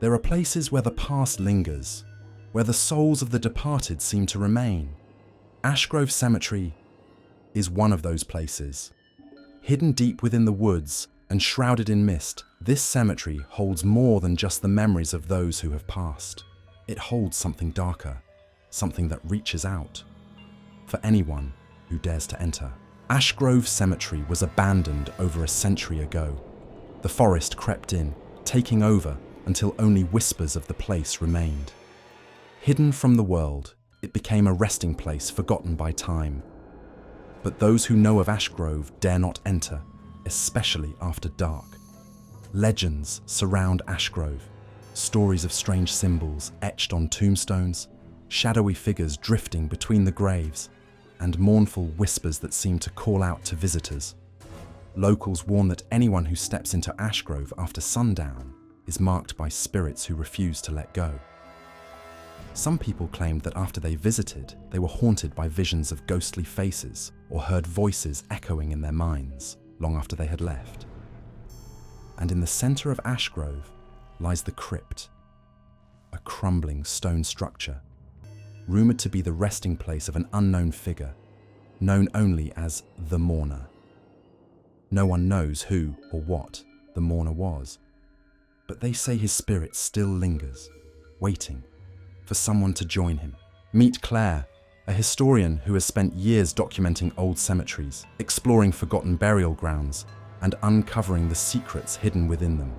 There are places where the past lingers, where the souls of the departed seem to remain. Ashgrove Cemetery is one of those places. Hidden deep within the woods and shrouded in mist, this cemetery holds more than just the memories of those who have passed. It holds something darker, something that reaches out for anyone who dares to enter. Ashgrove Cemetery was abandoned over a century ago. The forest crept in, taking over until only whispers of the place remained. Hidden from the world, it became a resting place forgotten by time. But those who know of Ashgrove dare not enter, especially after dark. Legends surround Ashgrove, stories of strange symbols etched on tombstones, shadowy figures drifting between the graves, and mournful whispers that seem to call out to visitors. Locals warn that anyone who steps into Ashgrove after sundown is marked by spirits who refuse to let go. Some people claimed that after they visited, they were haunted by visions of ghostly faces or heard voices echoing in their minds long after they had left. And in the center of Ashgrove lies the crypt, a crumbling stone structure, rumored to be the resting place of an unknown figure, known only as the Mourner. No one knows who or what the Mourner was, but they say his spirit still lingers, waiting for someone to join him. Meet Claire, a historian who has spent years documenting old cemeteries, exploring forgotten burial grounds, and uncovering the secrets hidden within them.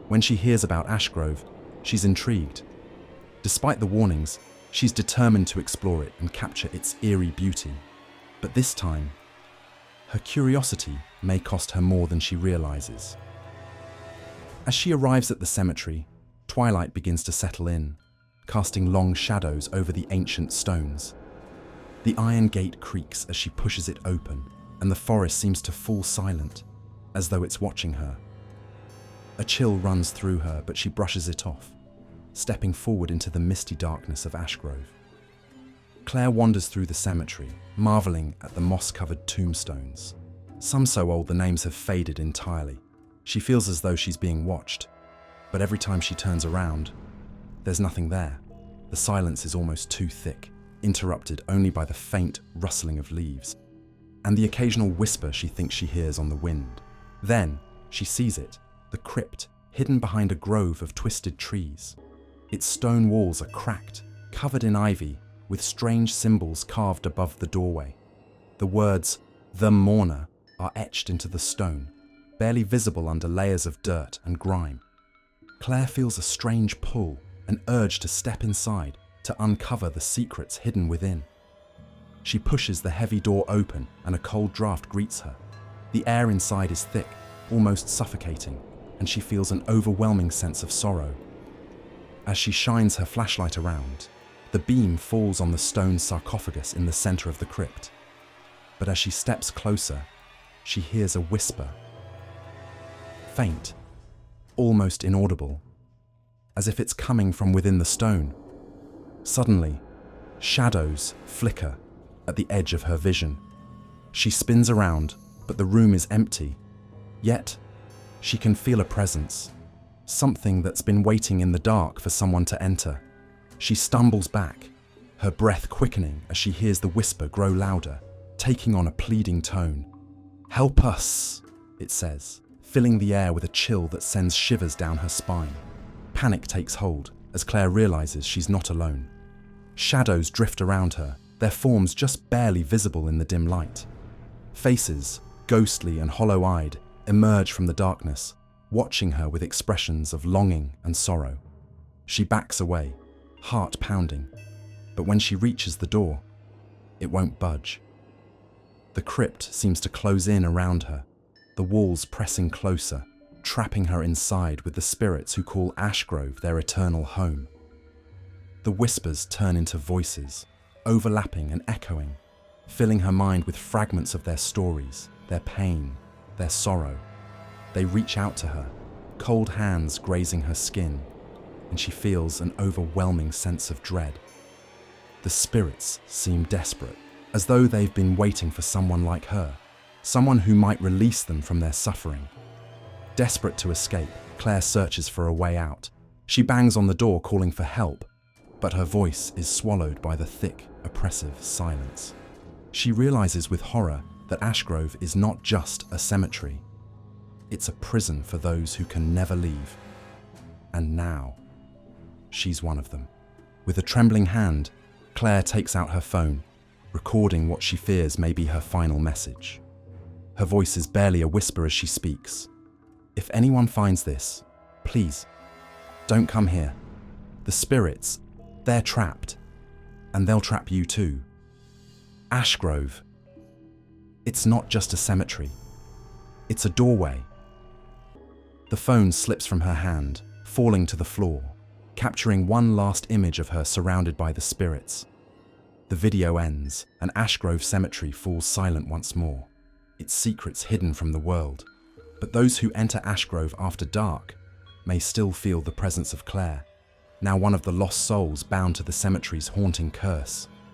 When she hears about Ashgrove, she's intrigued. Despite the warnings, she's determined to explore it and capture its eerie beauty. But this time, her curiosity may cost her more than she realizes. As she arrives at the cemetery, twilight begins to settle in, casting long shadows over the ancient stones. The iron gate creaks as she pushes it open, and the forest seems to fall silent, as though it's watching her. A chill runs through her, but she brushes it off, stepping forward into the misty darkness of Ashgrove. Claire wanders through the cemetery, marveling at the moss-covered tombstones. Some so old the names have faded entirely. She feels as though she's being watched, but every time she turns around, there's nothing there. The silence is almost too thick, interrupted only by the faint rustling of leaves, and the occasional whisper she thinks she hears on the wind. Then, she sees it, the crypt, hidden behind a grove of twisted trees. Its stone walls are cracked, covered in ivy, with strange symbols carved above the doorway. The words, "The Mourner," are etched into the stone, barely visible under layers of dirt and grime. Claire feels a strange pull, an urge to step inside, to uncover the secrets hidden within. She pushes the heavy door open and a cold draft greets her. The air inside is thick, almost suffocating, and she feels an overwhelming sense of sorrow. As she shines her flashlight around, the beam falls on the stone sarcophagus in the center of the crypt. But as she steps closer, she hears a whisper. Faint, almost inaudible, as if it's coming from within the stone. Suddenly, shadows flicker at the edge of her vision. She spins around, but the room is empty. Yet, she can feel a presence, something that's been waiting in the dark for someone to enter. She stumbles back, her breath quickening as she hears the whisper grow louder, taking on a pleading tone. "Help us," it says, filling the air with a chill that sends shivers down her spine. Panic takes hold as Claire realizes she's not alone. Shadows drift around her, their forms just barely visible in the dim light. Faces, ghostly and hollow-eyed, emerge from the darkness, watching her with expressions of longing and sorrow. She backs away, heart pounding, but when she reaches the door, it won't budge. The crypt seems to close in around her, the walls pressing closer, trapping her inside with the spirits who call Ashgrove their eternal home. The whispers turn into voices, overlapping and echoing, filling her mind with fragments of their stories, their pain, their sorrow. They reach out to her, cold hands grazing her skin, and she feels an overwhelming sense of dread. The spirits seem desperate, as though they've been waiting for someone like her, someone who might release them from their suffering. Desperate to escape, Claire searches for a way out. She bangs on the door calling for help, but her voice is swallowed by the thick, oppressive silence. She realizes with horror that Ashgrove is not just a cemetery. It's a prison for those who can never leave. And now, she's one of them. With a trembling hand, Claire takes out her phone, recording what she fears may be her final message. Her voice is barely a whisper as she speaks. If anyone finds this, please, don't come here. The spirits, they're trapped, and they'll trap you too. Ashgrove. It's not just a cemetery. It's a doorway. The phone slips from her hand, falling to the floor, capturing one last image of her surrounded by the spirits. The video ends, and Ashgrove Cemetery falls silent once more, its secrets hidden from the world. But those who enter Ashgrove after dark may still feel the presence of Claire, now one of the lost souls bound to the cemetery's haunting curse.